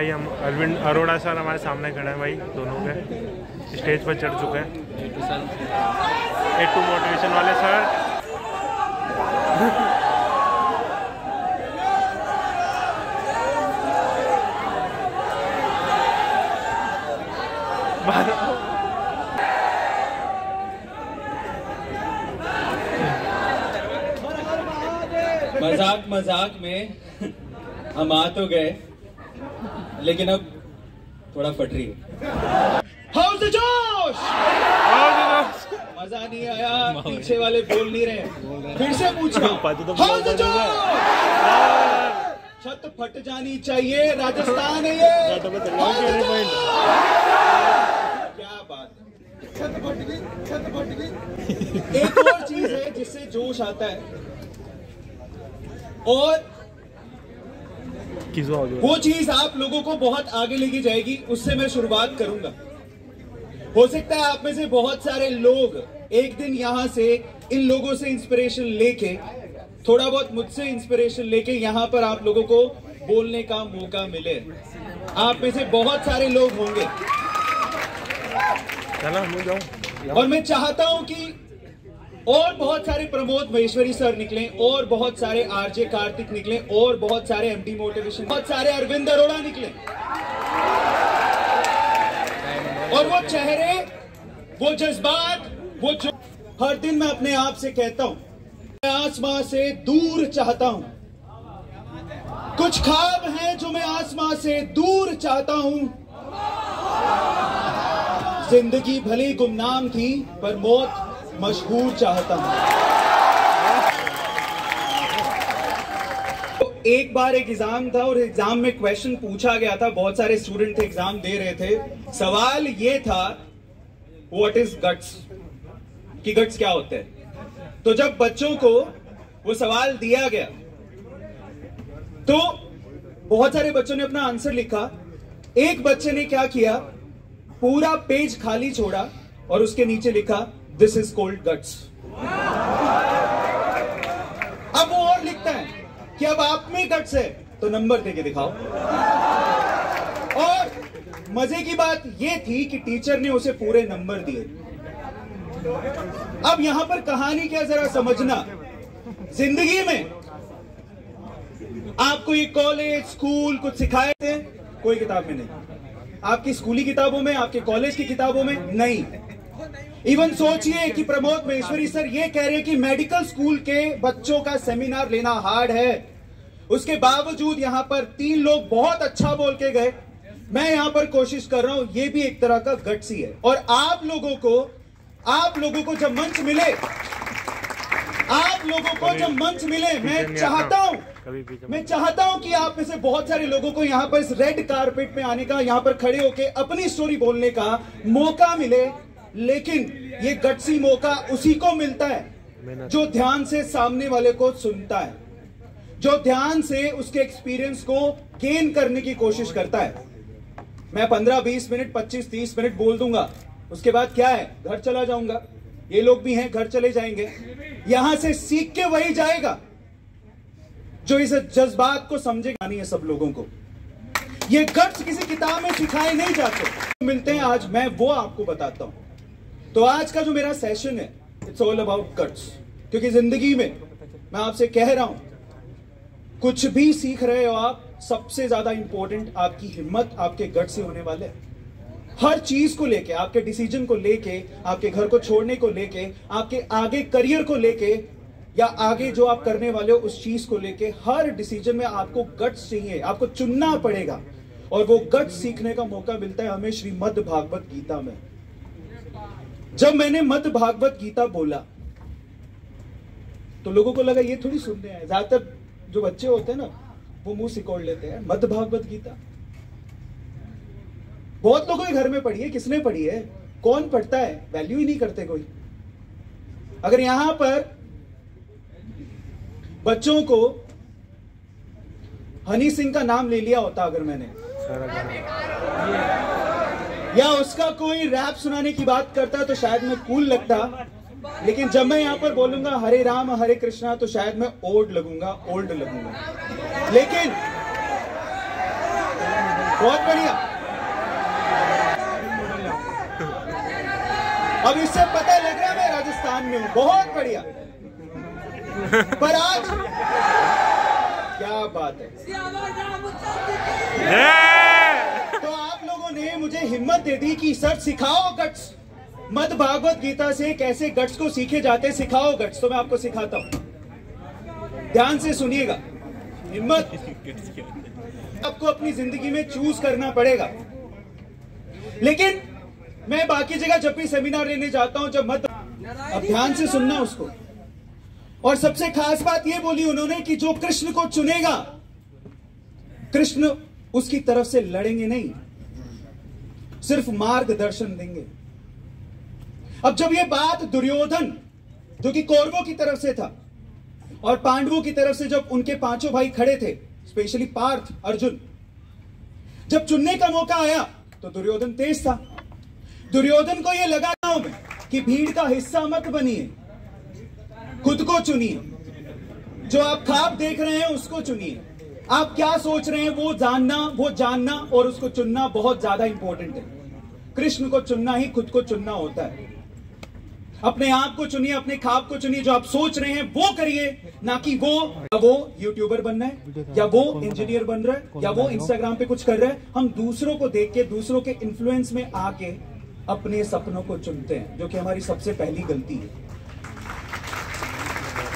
भाई हम अरविंद अरोड़ा सर हमारे सामने खड़े हैं भाई, दोनों के स्टेज पर चढ़ चुके हैं। A2 मोटिवेशन वाले सर। मजाक मजाक में हम आ तो गए, लेकिन अब थोड़ा फट रही है। हाउस द जोश! मजा नहीं आया, पीछे वाले बोल नहीं रहे, फिर से पूछना। हाउस द जोश! छत फट जानी चाहिए, राजस्थान है ये। क्या बात है, छत फट गई, छत फट गई। एक और चीज है जिससे जोश आता है, और वो चीज आप लोगों को बहुत आगे लेके जाएगी, उससे मैं शुरुआत करूंगा। हो सकता है आप में से बहुत सारे लोग एक दिन यहां से इन लोगों से इंस्पिरेशन लेके, थोड़ा बहुत मुझसे इंस्पिरेशन लेके यहां पर आप लोगों को बोलने का मौका मिले। आप में से बहुत सारे लोग होंगे, और मैं चाहता हूं कि और बहुत सारे प्रमोद महेश्वरी सर निकले, और बहुत सारे आरजे कार्तिक निकले, और बहुत सारे एमडी मोटिवेशन, बहुत सारे अरविंद अरोड़ा निकले, और वो चेहरे, वो जज्बात, वो जो हर दिन मैं अपने आप से कहता हूं, मैं आसमां से दूर चाहता हूं। कुछ ख्वाब हैं जो मैं आसमां से दूर चाहता हूं। जिंदगी भले गुमनाम थी, पर मौत मशहूर चाहता हूं। तो एक बार एक एग्जाम था, और एग्जाम में क्वेश्चन पूछा गया था, बहुत सारे स्टूडेंट एग्जाम दे रहे थे। सवाल ये था, व्हाट इज गट्स, कि गट्स क्या होते हैं। तो जब बच्चों को वो सवाल दिया गया, तो बहुत सारे बच्चों ने अपना आंसर लिखा। एक बच्चे ने क्या किया, पूरा पेज खाली छोड़ा और उसके नीचे लिखा, दिस इज कॉल्ड गट्स। अब वो और लिखता है कि अब आप में गट्स है तो नंबर देके दिखाओ। और मजे की बात ये थी कि टीचर ने उसे पूरे नंबर दिए। अब यहां पर कहानी क्या जरा समझना, जिंदगी में आपको ये कॉलेज स्कूल कुछ सिखाए थे, कोई किताब में नहीं। आपकी स्कूली किताबों में, आपके कॉलेज की किताबों में नहीं। इवन सोचिए कि प्रमोद महेश्वरी सर ये कह रहे हैं कि मेडिकल स्कूल के बच्चों का सेमिनार लेना हार्ड है, उसके बावजूद यहां पर 3 लोग बहुत अच्छा बोल के गए। मैं यहां पर कोशिश कर रहा हूं, ये भी एक तरह का गट्स ही है। और आप लोगों को जब मंच मिले, मैं चाहता हूं कि आप में से बहुत सारे लोगों को यहां पर इस रेड कारपेट में आने का, यहां पर खड़े होकर अपनी स्टोरी बोलने का मौका मिले। लेकिन ये गट्सी मौका उसी को मिलता है जो ध्यान से सामने वाले को सुनता है, जो ध्यान से उसके एक्सपीरियंस को गेन करने की कोशिश करता है। मैं 15-20 मिनट, 25-30 मिनट बोल दूंगा, उसके बाद क्या है, घर चला जाऊंगा। ये लोग भी हैं, घर चले जाएंगे। यहां से सीख के वही जाएगा जो इस जज्बात को समझेगा। नहीं है सब लोगों को ये गट्स किसी किताब में सिखाए नहीं जाते, मिलते हैं। आज मैं वो आपको बताता हूं। तो आज का जो मेरा सेशन है, इट्स ऑल अबाउट गट्स। क्योंकि जिंदगी में मैं आपसे कह रहा हूं, कुछ भी सीख रहे हो आप, सबसे ज्यादा इंपॉर्टेंट आपकी हिम्मत, आपके गट्स से होने वाले। हर चीज को लेके, आपके डिसीजन को लेके, आपके घर को छोड़ने को लेके, आपके आगे करियर को लेके, या आगे जो आप करने वाले हो उस चीज को लेके, हर डिसीजन में आपको गट्स चाहिए, आपको चुनना पड़ेगा। और वो गट्स सीखने का मौका मिलता है हमें श्रीमद् भागवत गीता में। जब मैंने मद् भागवत गीता बोला तो लोगों को लगा ये थोड़ी सुनने आए। ज्यादातर जो बच्चे होते हैं ना, वो मुंह सिकोड़ लेते हैं, मद् भागवत गीता बहुत लोगों के घर में पढ़ी है। किसने पढ़ी है, कौन पढ़ता है, वैल्यू ही नहीं करते कोई। अगर यहां पर बच्चों को हनी सिंह का नाम ले लिया होता, अगर मैंने, या उसका कोई रैप सुनाने की बात करता तो शायद मैं कूल लगता। लेकिन जब मैं यहां पर बोलूंगा हरे राम हरे कृष्णा, तो शायद मैं ओल्ड लगूंगा। लेकिन बहुत बढ़िया। अब इससे पता लग रहा है मैं राजस्थान में हूं। बहुत बढ़िया। पर आज क्या बात है। तो आप लोगों ने मुझे हिम्मत दे दी कि सर सिखाओ गट्स, मद भागवत गीता से कैसे गट्स को सीखे जाते, सिखाओ गट्स। तो मैं आपको सिखाता हूं, ध्यान से सुनिएगा। हिम्मत आपको अपनी जिंदगी में चूज करना पड़ेगा। लेकिन मैं बाकी जगह जब भी सेमिनार लेने जाता हूं, जब मत, अब ध्यान से सुनना उसको। और सबसे खास बात यह बोली उन्होंने कि जो कृष्ण को चुनेगा, कृष्ण उसकी तरफ से लड़ेंगे नहीं, सिर्फ मार्गदर्शन देंगे। अब जब यह बात दुर्योधन जो कि कौरवों की तरफ से था और पांडवों की तरफ से, जब उनके पांचों भाई खड़े थे, स्पेशली पार्थ, अर्जुन, जब चुनने का मौका आया तो दुर्योधन तेज था। दुर्योधन को यह लगा कि भीड़ का हिस्सा मत बनिए, खुद को चुनिए। जो आप ख्वाब देख रहे हैं उसको चुनिए। आप क्या सोच रहे हैं वो जानना और उसको चुनना बहुत ज्यादा इंपॉर्टेंट है। कृष्ण को चुनना ही खुद को चुनना होता है। अपने आप को चुनिए, अपने ख्वाब को चुनिए। जो आप सोच रहे हैं वो करिए, ना कि वो यूट्यूबर बनना है, या वो इंजीनियर बन रहा है, या वो इंस्टाग्राम पे कुछ कर रहा है। हम दूसरों को देख के, दूसरों के इन्फ्लुएंस में आके अपने सपनों को चुनते हैं, जो कि हमारी सबसे पहली गलती है।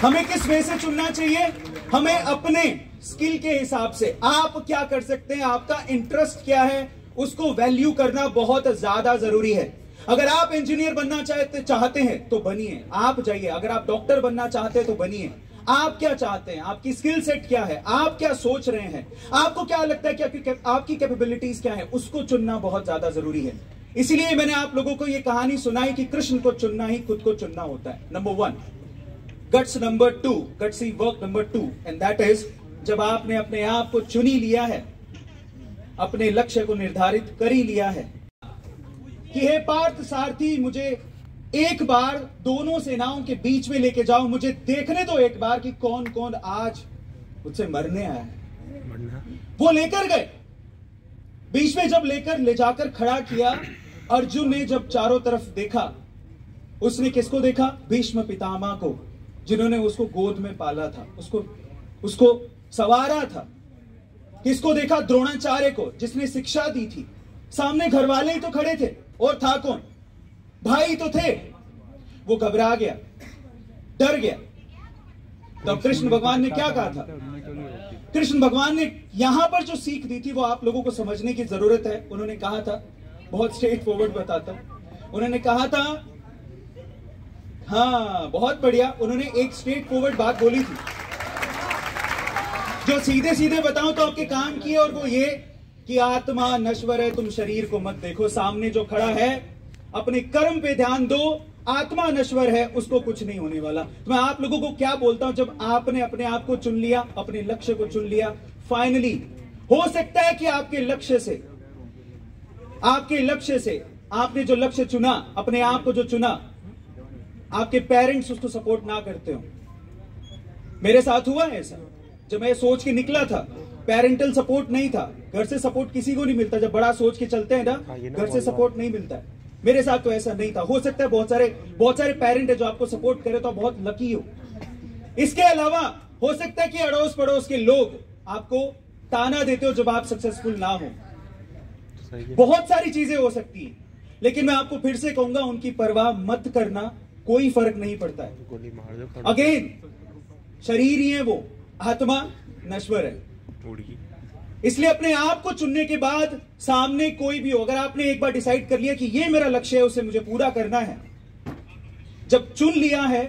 हमें किस वे से चुनना चाहिए? हमें अपने स्किल के हिसाब से, आप क्या कर सकते हैं, आपका इंटरेस्ट क्या है, उसको वैल्यू करना बहुत ज्यादा जरूरी है। अगर आप इंजीनियर बनना चाहते हैं तो बनिए, आप जाइए। अगर आप डॉक्टर बनना चाहते हैं तो बनिए। आप क्या चाहते हैं, आपकी स्किल सेट क्या है, आप क्या सोच रहे हैं, आपको क्या लगता है कि आपकी कैपेबिलिटीज क्या है, उसको चुनना बहुत ज्यादा जरूरी है। इसीलिए मैंने आप लोगों को यह कहानी सुनाई कि कृष्ण को चुनना ही खुद को चुनना होता है। Number 1, guts number 2, gutsy work number 2, and that is, जब आपने अपने आप को चुनी लिया है, अपने लक्ष्य को निर्धारित कर ही लिया है कि हे पार्थ सारथी, मुझे एक बार दोनों सेनाओं के बीच में लेके जाओ, मुझे देखने दो एक बार कि कौन कौन आज मुझसे मरने आया है। वो लेकर गए, बीच में जब ले जाकर खड़ा किया, अर्जुन ने जब चारों तरफ देखा, उसने किसको देखा? भीष्म पितामह को, जिन्होंने उसको गोद में पाला था, उसको सवारा था। किसको देखा? द्रोणाचार्य को, जिसने शिक्षा दी थी। सामने घर वाले ही तो खड़े थे, और था कौन? भाई तो थे। वो घबरा गया, डर गया। तब कृष्ण भगवान ने क्या कहा था? कृष्ण भगवान ने यहां पर जो सीख दी थी वो आप लोगों को समझने की जरूरत है। उन्होंने कहा था, बहुत स्ट्रेट फॉरवर्ड बताता हूं, उन्होंने कहा था, हाँ बहुत बढ़िया, उन्होंने एक स्ट्रेट फॉरवर्ड बात बोली थी जो सीधे सीधे बताऊं तो आपके काम की है, और वो ये कि आत्मा नश्वर है, तुम शरीर को मत देखो। सामने जो खड़ा है, अपने कर्म पे ध्यान दो। आत्मा नश्वर है, उसको कुछ नहीं होने वाला। तो मैं आप लोगों को क्या बोलता हूं, जब आपने अपने आप को चुन लिया, अपने लक्ष्य को चुन लिया, फाइनली हो सकता है कि आपके लक्ष्य से आपने जो लक्ष्य चुना, अपने आप को जो चुना, आपके पेरेंट्स उसको सपोर्ट ना करते हो। मेरे साथ हुआ है ऐसा। जब मैं सोच के निकला था, पेरेंटल सपोर्ट नहीं था, घर से सपोर्ट किसी को नहीं मिलता। जब बड़ा सोच के चलते हैं ना, घर से सपोर्ट नहीं मिलता है। मेरे साथ तो ऐसा नहीं था। हो सकता है बहुत सारे पेरेंट है जो आपको सपोर्ट करे, तो आप बहुत लकी हो। इसके अलावा हो सकता है कि अड़ोस पड़ोस के लोग आपको ताना देते हो जब आप सक्सेसफुल ना हो। बहुत सारी चीजें हो सकती है, लेकिन मैं आपको फिर से कहूंगा, उनकी परवाह मत करना, कोई फर्क नहीं पड़ता है। अगेन, शरीर ही है वो, आत्मा नश्वर है। इसलिए अपने आप को चुनने के बाद सामने कोई भी हो, अगर आपने एक बार डिसाइड कर लिया कि ये मेरा लक्ष्य है, उसे मुझे पूरा करना है, जब चुन लिया है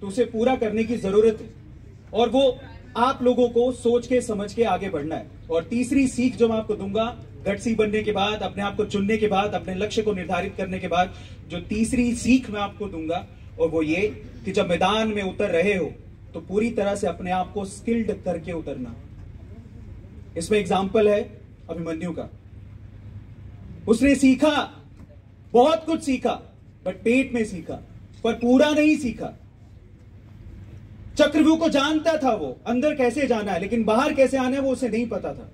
तो उसे पूरा करने की जरूरत है। और वो आप लोगों को सोच के समझ के आगे बढ़ना है। और तीसरी सीख जो मैं आपको दूंगा, गट्सी बनने के बाद, अपने आप को चुनने के बाद, अपने लक्ष्य को निर्धारित करने के बाद, जो तीसरी सीख मैं आपको दूंगा, और वो ये कि जब मैदान में उतर रहे हो तो पूरी तरह से अपने आप को स्किल्ड करके उतरना। इसमें एग्जाम्पल है अभिमन्यु का। उसने सीखा, बहुत कुछ सीखा, बट पेट में सीखा, पर पूरा नहीं सीखा। चक्रव्यूह को जानता था वो, अंदर कैसे जाना है, लेकिन बाहर कैसे आना है वो उसे नहीं पता था।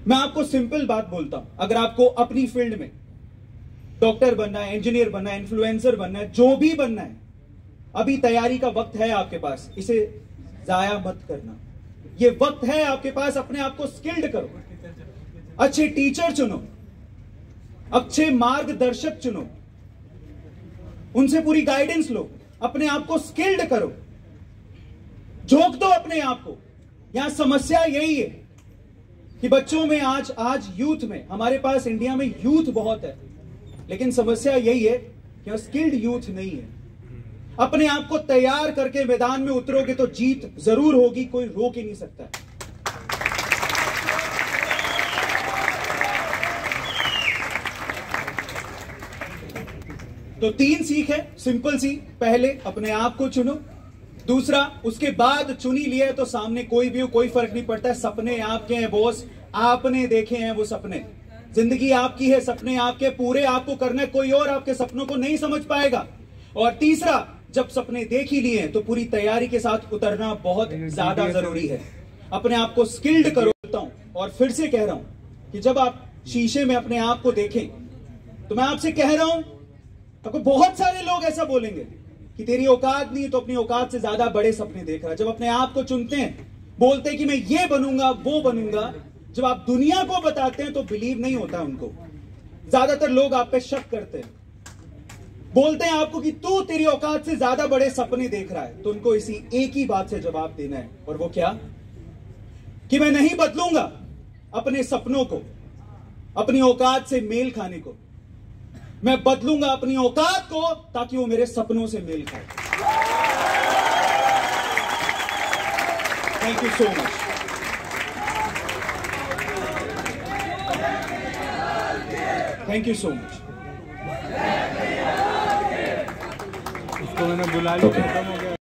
मैं आपको सिंपल बात बोलता हूं, अगर आपको अपनी फील्ड में डॉक्टर बनना है, इंजीनियर बनना है, इन्फ्लुएंसर बनना है, जो भी बनना है, अभी तैयारी का वक्त है आपके पास, इसे जाया मत करना। ये वक्त है आपके पास, अपने आप को स्किल्ड करो, अच्छे टीचर चुनो, अच्छे मार्गदर्शक चुनो, उनसे पूरी गाइडेंस लो, अपने आप को स्किल्ड करो, झोंक दो अपने आप को। यहां समस्या यही है कि बच्चों में आज यूथ में, हमारे पास इंडिया में यूथ बहुत है, लेकिन समस्या यही है कि स्किल्ड यूथ नहीं है। अपने आप को तैयार करके मैदान में उतरोगे तो जीत जरूर होगी, कोई रोक ही नहीं सकता। तो 3 सीख है, सिंपल सी। पहले अपने आप को चुनो, दूसरा उसके बाद चुनी लिया है तो सामने कोई भी हो, कोई फर्क नहीं पड़ता है, सपने आपके हैं बॉस, आपने देखे हैं वो सपने, जिंदगी आपकी है, सपने आपके पूरे आपको करना है, कोई और आपके सपनों को नहीं समझ पाएगा। और तीसरा, जब सपने देख ही लिए हैं तो पूरी तैयारी के साथ उतरना बहुत ज्यादा जरूरी है। अपने आप को स्किल्ड करो। और फिर से कह रहा हूं कि जब आप शीशे में अपने आप को देखें तो मैं आपसे कह रहा हूं, आपको बहुत सारे लोग ऐसा बोलेंगे कि तेरी औकात नहीं, तो अपनी औकात से ज्यादा बड़े सपने देख रहा है। जब अपने आप को चुनते हैं, बोलते हैं कि मैं ये बनूंगा वो बनूंगा, जब आप दुनिया को बताते हैं तो बिलीव नहीं होता उनको। ज्यादातर लोग आप पे शक करते हैं, बोलते हैं आपको कि तू तेरी औकात से ज्यादा बड़े सपने देख रहा है। तो उनको इसी एक ही बात से जवाब देना है, और वो क्या, कि मैं नहीं बदलूंगा अपने सपनों को अपनी औकात से मेल खाने को, मैं बदलूंगा अपनी औकात को ताकि वो मेरे सपनों से मेल खाए। Thank you so much. Thank you so much. उसको मैंने बुला लिया, खत्म हो गया।